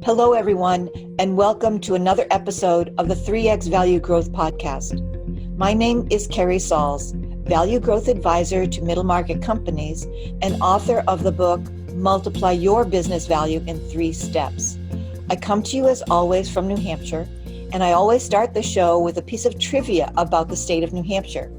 Hello, everyone, and welcome to another episode of the 3X Value Growth Podcast. My name is Carrie Sauls, Value Growth Advisor to middle market companies and author of the book, Multiply Your Business Value in 3 Steps. I come to you as always from New Hampshire, and I always start the show with a piece of trivia about the state of New Hampshire.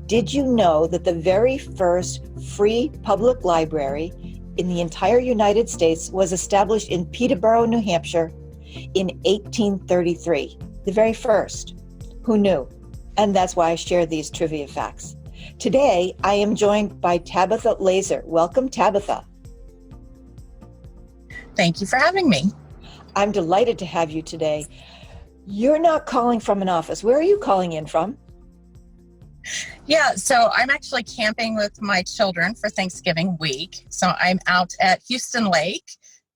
Did you know that the very first free public library in the entire United States was established in Peterborough, New Hampshire in 1833? The very first. Who knew? And that's why I share these trivia facts. Today, I am joined by Tabitha Laser. Welcome, Tabitha. Thank you for having me. I'm delighted to have you today. You're not calling from an office. Where are you calling in from? Yeah, so I'm actually camping with my children for Thanksgiving week. So I'm out at Houston Lake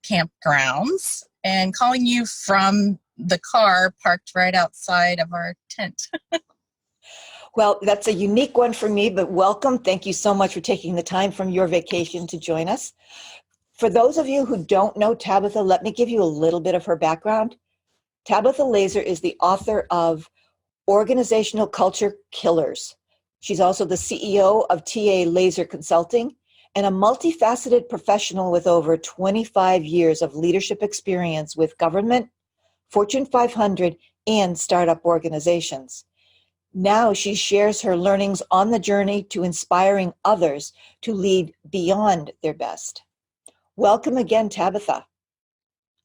campgrounds and calling you from the car parked right outside of our tent. Well, that's a unique one for me, but welcome. Thank you so much for taking the time from your vacation to join us. For those of you who don't know Tabitha, let me give you a little bit of her background. Tabitha Laser is the author of Organizational Culture Killers. She's also the CEO of TA Laser Consulting and a multifaceted professional with over 25 years of leadership experience with government, Fortune 500, and startup organizations. Now she shares her learnings on the journey to inspiring others to lead beyond their best. Welcome again, Tabitha.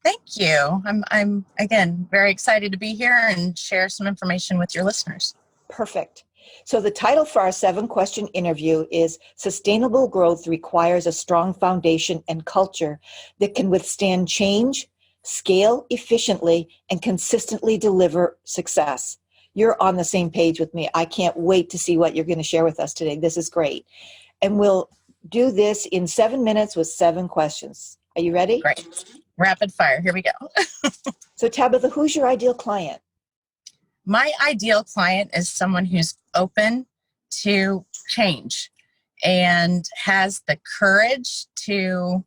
Thank you. I'm again very excited to be here and share some information with your listeners. Perfect. So the title for our 7-question interview is Sustainable Growth Requires a Strong Foundation and Culture that can withstand change, scale efficiently, and consistently deliver success. You're on the same page with me. I can't wait to see what you're going to share with us today. This is great. And we'll do this in 7 minutes with 7 questions. Are you ready? Great. Rapid fire. Here we go. So Tabitha, who's your ideal client? My ideal client is someone who's open to change and has the courage to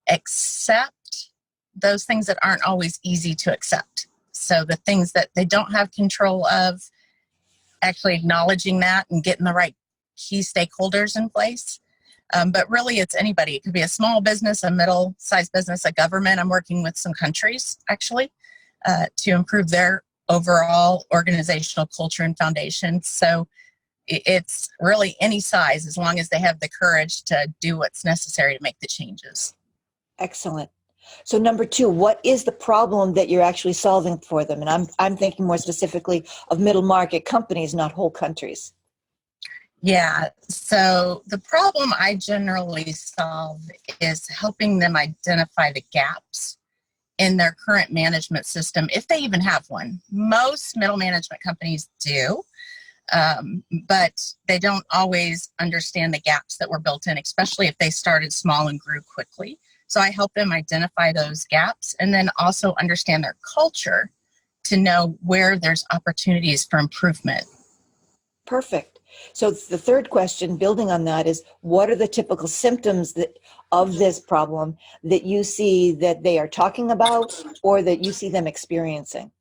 accept those things that aren't always easy to accept. So the things that they don't have control of, actually acknowledging that and getting the right key stakeholders in place. But really, it's anybody. It could be a small business, a middle-sized business, a government. I'm working with some countries, actually, to improve their overall organizational culture and foundation. So it's really any size, as long as they have the courage to do what's necessary to make the changes. Excellent. So number 2, what is the problem that you're actually solving for them? And I'm thinking more specifically of middle market companies, not whole countries. Yeah, so the problem I generally solve is helping them identify the gaps in their current management system, if they even have one. Most middle management companies do, but they don't always understand the gaps that were built in, especially if they started small and grew quickly. So I help them identify those gaps and then also understand their culture to know where there's opportunities for improvement. Perfect. So the 3rd question, building on that, is what are the typical symptoms of this problem that you see that they are talking about or that you see them experiencing?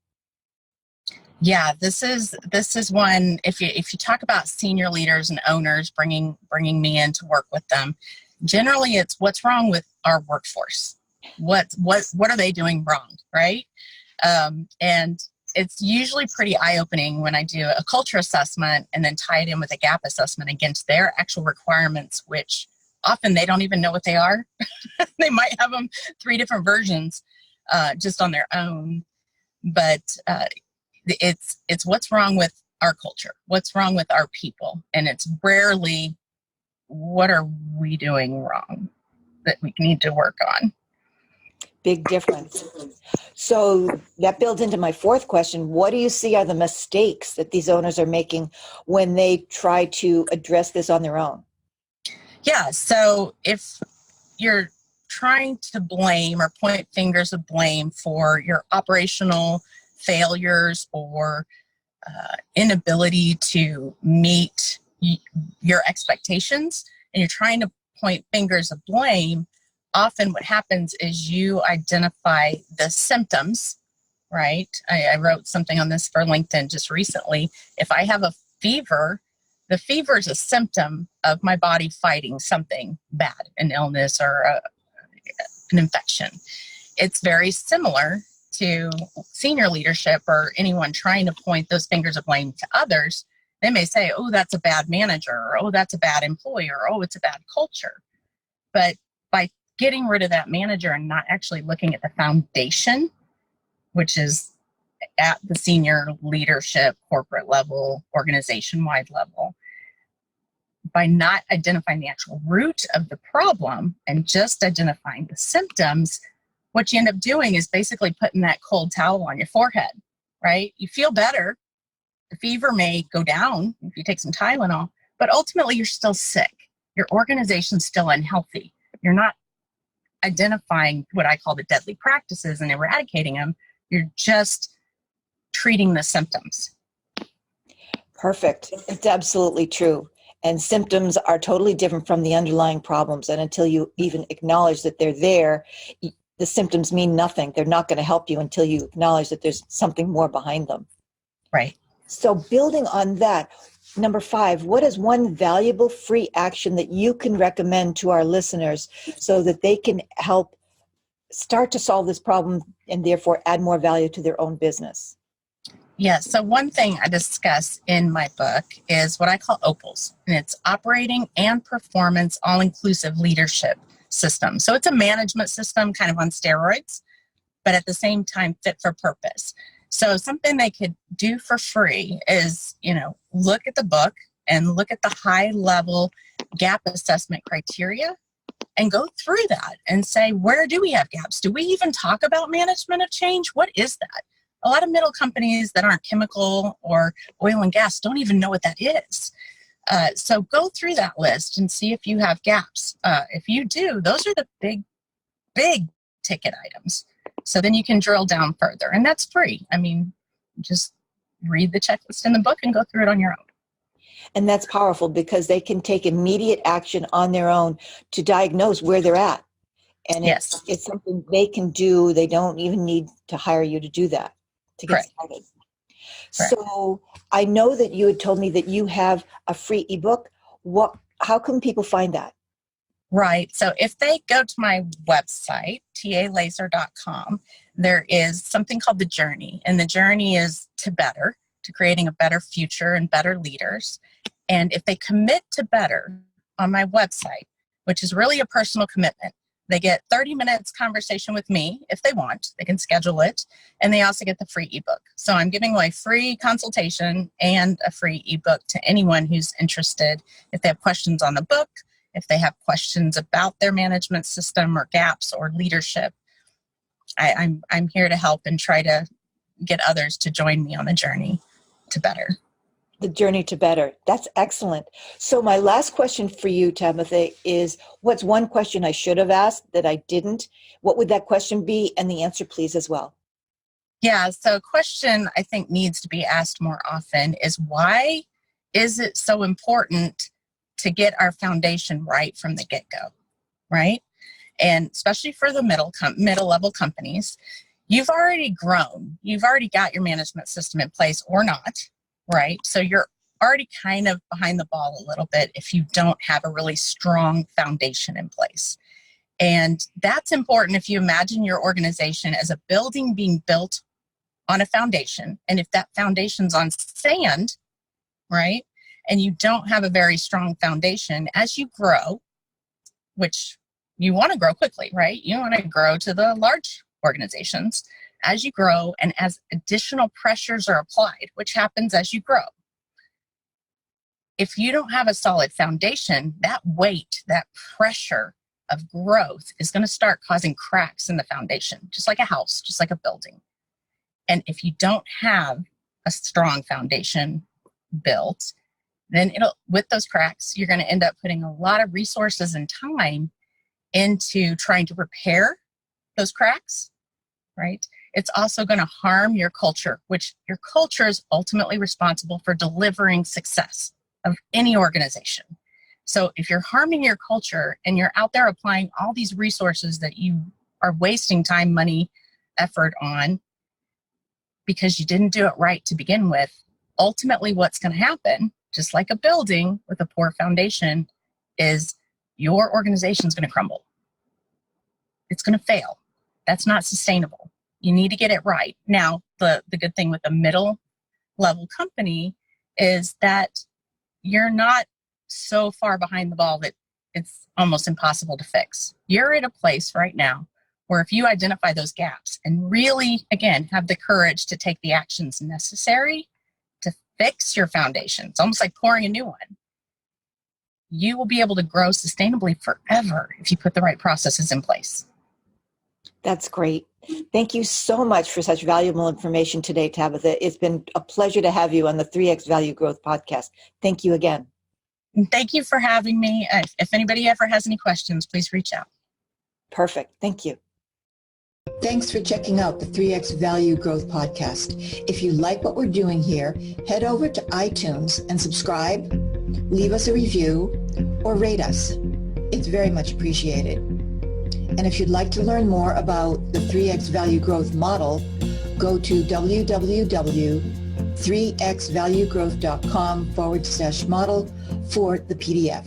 Yeah, this is one. If you talk about senior leaders and owners bringing me in to work with them, generally it's what's wrong with our workforce. What are they doing wrong, right? And it's usually pretty eye-opening when I do a culture assessment and then tie it in with a gap assessment against their actual requirements, which often they don't even know what they are. They might have them 3 different versions just on their own. But it's what's wrong with our culture, what's wrong with our people, and it's rarely what are we doing wrong that we need to work on. Big difference. So that builds into my 4th question. What do you see are the mistakes that these owners are making when they try to address this on their own? Yeah, so if you're trying to blame or point fingers of blame for your operational failures or inability to meet your expectations, and you're trying to point fingers of blame, often what happens is you identify the symptoms, right? I wrote something on this for LinkedIn just recently. If I have a fever, the fever is a symptom of my body fighting something bad, an illness or an infection. It's very similar to senior leadership or anyone trying to point those fingers of blame to others. They may say, oh, that's a bad manager, or oh, that's a bad employer, or oh, it's a bad culture. But by getting rid of that manager and not actually looking at the foundation, which is at the senior leadership, corporate level, organization-wide level, by not identifying the actual root of the problem and just identifying the symptoms, what you end up doing is basically putting that cold towel on your forehead, right? You feel better. The fever may go down if you take some Tylenol, but ultimately you're still sick. Your organization's still unhealthy. You're not identifying what I call the deadly practices and eradicating them. You're just treating the symptoms. Perfect. It's absolutely true. And symptoms are totally different from the underlying problems. And until you even acknowledge that they're there, the symptoms mean nothing. They're not going to help you until you acknowledge that there's something more behind them. Right. So building on that, number 5, what is one valuable free action that you can recommend to our listeners so that they can help start to solve this problem and therefore add more value to their own business? Yeah, so one thing I discuss in my book is what I call OPALS, and it's Operating and Performance All-Inclusive Leadership System. So it's a management system kind of on steroids, but at the same time fit for purpose. So something they could do for free is, look at the book and look at the high-level gap assessment criteria and go through that and say, where do we have gaps? Do we even talk about management of change? What is that? A lot of middle companies that aren't chemical or oil and gas don't even know what that is. So go through that list and see if you have gaps. If you do, those are the big ticket items. So then you can drill down further. And that's free. I mean, just read the checklist in the book and go through it on your own. And that's powerful because they can take immediate action on their own to diagnose where they're at. And yes, it's something they can do. They don't even need to hire you to do that, to get Correct. started. Correct. So I know that you had told me that you have a free ebook. How can people find that? Right. So if they go to my website, talaser.com, there is something called The Journey. And the journey is to better, to creating a better future and better leaders. And if they commit to better on my website, which is really a personal commitment, they get 30 minutes conversation with me if they want. They can schedule it. And they also get the free ebook. So I'm giving away free consultation and a free ebook to anyone who's interested. If they have questions on the book, if they have questions about their management system or gaps or leadership, I'm here to help and try to get others to join me on the journey to better. The journey to better. That's excellent. So my last question for you, Tabitha, is what's one question I should have asked that I didn't? What would that question be? And the answer, please, as well. Yeah, so a question I think needs to be asked more often is why is it so important to get our foundation right from the get-go, right? And especially for the middle level companies, you've already grown. You've already got your management system in place or not, right? So you're already kind of behind the ball a little bit if you don't have a really strong foundation in place. And that's important if you imagine your organization as a building being built on a foundation. And if that foundation's on sand, right, and you don't have a very strong foundation, as you grow, which you want to grow quickly, right? You want to grow to the large organizations. As you grow and as additional pressures are applied, which happens as you grow, if you don't have a solid foundation, that weight, that pressure of growth is going to start causing cracks in the foundation, just like a house, just like a building. And if you don't have a strong foundation built, then with those cracks, you're going to end up putting a lot of resources and time into trying to repair those cracks, right? It's also going to harm your culture, which your culture is ultimately responsible for delivering success of any organization. So if you're harming your culture and you're out there applying all these resources that you are wasting time, money, effort on because you didn't do it right to begin with, ultimately what's going to happen, just like a building with a poor foundation, is your organization is going to crumble. It's going to fail. That's not sustainable. You need to get it right. Now, the good thing with a middle level company is that you're not so far behind the ball that it's almost impossible to fix. You're at a place right now where if you identify those gaps and really, again, have the courage to take the actions necessary to fix your foundation, it's almost like pouring a new one. You will be able to grow sustainably forever if you put the right processes in place. That's great. Thank you so much for such valuable information today, Tabitha. It's been a pleasure to have you on the 3X Value Growth Podcast. Thank you again. And thank you for having me. If anybody ever has any questions, please reach out. Perfect. Thank you. Thanks for checking out the 3X Value Growth Podcast. If you like what we're doing here, head over to iTunes and subscribe, leave us a review, or rate us. It's very much appreciated. And if you'd like to learn more about the 3X Value Growth model, go to www.3xvaluegrowth.com/model for the PDF.